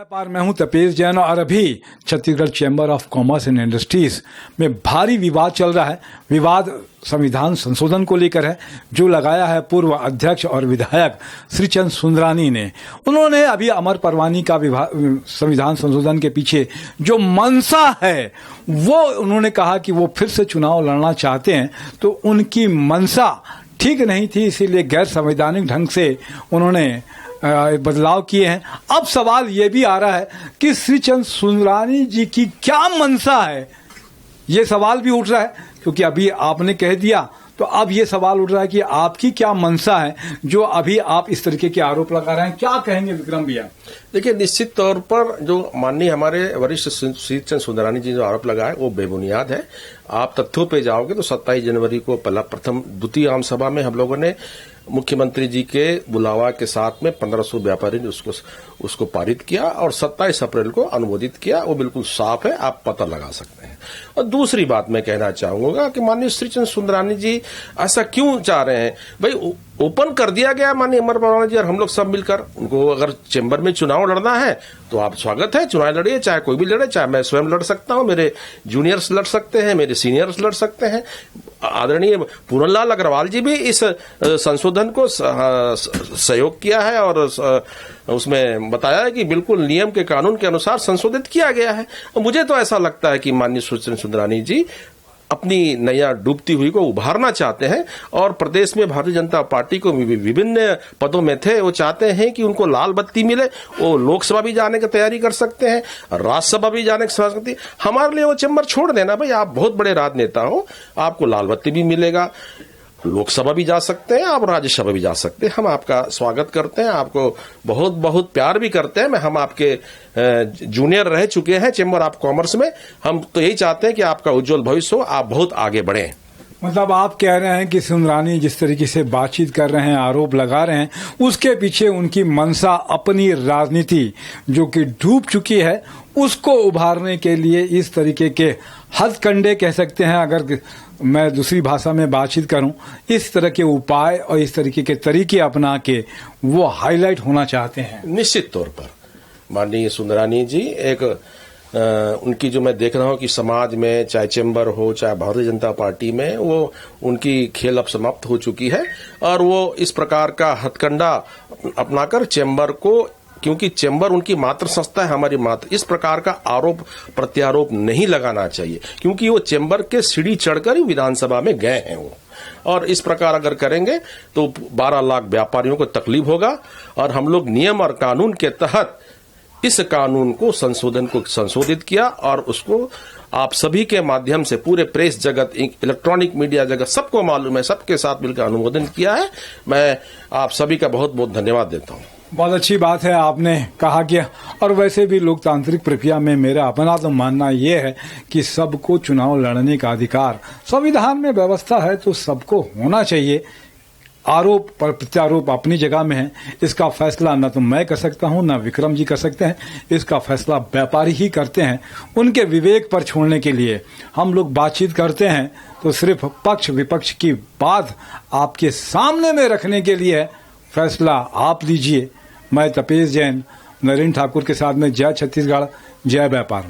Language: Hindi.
व्यापार मैं हूं तपेश जैन और अभी Chhattisgarh chamber of commerce and industries में भारी विवाद चल रहा है। विवाद संविधान संशोधन को लेकर है जो लगाया है पूर्व अध्यक्ष और विधायक श्रीचंद सुंदरानी ने। उन्होंने अभी अमर परवानी का संविधान संशोधन के पीछे जो मंशा है वो उन्होंने कहा कि वो फिर से चुनाव लड़ना चाहते हैं, तो उनकी मंशा ठीक नहीं थी, इसीलिए गैर संवैधानिक ढंग से उन्होंने बदलाव किए हैं। अब सवाल ये भी आ रहा है कि श्रीचंद सुंदरानी जी की क्या मंशा है, ये सवाल भी उठ रहा है, क्योंकि अभी आपने कह दिया तो अब ये सवाल उठ रहा है कि आपकी क्या मंशा है जो अभी आप इस तरीके के आरोप लगा रहे हैं। क्या कहेंगे विक्रम भैया? देखिए, निश्चित तौर पर जो माननीय हमारे वरिष्ठ श्रीचंद सुंदरानी जी जो आरोप लगाए वो बेबुनियाद है। आप तथ्यों पे जाओगे तो 27 जनवरी को द्वितीय आम सभा में हम लोगों ने मुख्यमंत्री जी के बुलावा के साथ में 1500 व्यापारी ने उसको पारित किया और 27 अप्रैल को अनुमोदित किया। वो बिल्कुल साफ है, आप पता लगा सकते हैं। और दूसरी बात मैं कहना चाहूंगा कि माननीय श्रीचंद सुंदरानी जी ऐसा क्यों चाह रहे हैं? भाई ओपन कर दिया गया माननीय अमर परवानी जी और हम लोग सब मिलकर, उनको अगर चैम्बर में चुनाव लड़ना है तो आप स्वागत है, चुनाव लड़िए, चाहे कोई भी लड़े, चाहे मैं स्वयं लड़ सकता हूं, मेरे जूनियर्स लड़ सकते हैं, मेरे सीनियर्स लड़ सकते हैं। आदरणीय पूरनलाल अग्रवाल जी भी इस संशोधन को सहयोग किया है और उसमें बताया है कि बिल्कुल नियम के कानून के अनुसार संशोधित किया गया है। मुझे तो ऐसा लगता है कि माननीय श्रीचंद सुंदरानी जी अपनी नैया डूबती हुई को उभारना चाहते हैं और प्रदेश में भारतीय जनता पार्टी को विभिन्न पदों में थे, वो चाहते हैं कि उनको लाल बत्ती मिले, वो लोकसभा भी जाने की तैयारी कर सकते हैं, राज्यसभा भी जाने की सकती। हमारे लिए वो चैम्बर छोड़ देना, भाई आप बहुत बड़े राजनेता हो, आपको लाल बत्ती भी मिलेगा, लोकसभा भी जा सकते हैं, आप राज्यसभा भी जा सकते हैं। हम आपका स्वागत करते हैं, आपको बहुत बहुत प्यार भी करते हैं। हम आपके जूनियर रह चुके हैं चैम्बर ऑफ कॉमर्स में। हम तो यही चाहते हैं कि आपका उज्जवल भविष्य हो, आप बहुत आगे बढ़ें। मतलब आप कह रहे हैं कि सुंदरानी जिस तरीके से बातचीत कर रहे हैं, आरोप लगा रहे हैं, उसके पीछे उनकी मंशा अपनी राजनीति जो कि डूब चुकी है उसको उभारने के लिए इस तरीके के हथकंडे कह सकते हैं, अगर मैं दूसरी भाषा में बातचीत करूं, इस तरह के उपाय और इस तरीके के तरीके अपना के वो हाईलाइट होना चाहते हैं। निश्चित तौर पर माननीय सुंदरानी जी एक उनकी जो मैं देख रहा हूं कि समाज में चाहे चैम्बर हो चाहे भारतीय जनता पार्टी में वो उनकी खेल अब समाप्त हो चुकी है और वो इस प्रकार का हथकंडा अपनाकर चैम्बर को, क्योंकि चैम्बर उनकी मात्र संस्था है, हमारी मात्र, इस प्रकार का आरोप प्रत्यारोप नहीं लगाना चाहिए, क्योंकि वो चैम्बर के सीढ़ी चढ़कर ही विधानसभा में गए हैं वो। और इस प्रकार अगर करेंगे तो 12 लाख व्यापारियों को तकलीफ होगा और हम लोग नियम और कानून के तहत इस कानून को संशोधित किया और उसको आप सभी के माध्यम से पूरे प्रेस जगत, इलेक्ट्रॉनिक मीडिया जगत सबको मालूम है, सबके साथ मिलकर अनुमोदन किया है। मैं आप सभी का बहुत बहुत धन्यवाद देता हूं। बहुत अच्छी बात है आपने कहा कि, और वैसे भी लोकतांत्रिक प्रक्रिया में मेरा अपना तो मानना यह है कि सबको चुनाव लड़ने का अधिकार संविधान में व्यवस्था है तो सबको होना चाहिए। आरोप पर प्रत्यारोप अपनी जगह में है, इसका फैसला न तो मैं कर सकता हूं न विक्रम जी कर सकते हैं, इसका फैसला व्यापारी ही करते हैं। उनके विवेक पर छोड़ने के लिए हम लोग बातचीत करते हैं तो सिर्फ पक्ष विपक्ष की बात आपके सामने में रखने के लिए फैसला आप लीजिए। मैं तपेश जैन नरेंद्र ठाकुर के साथ में जय छत्तीसगढ़, जय व्यापार।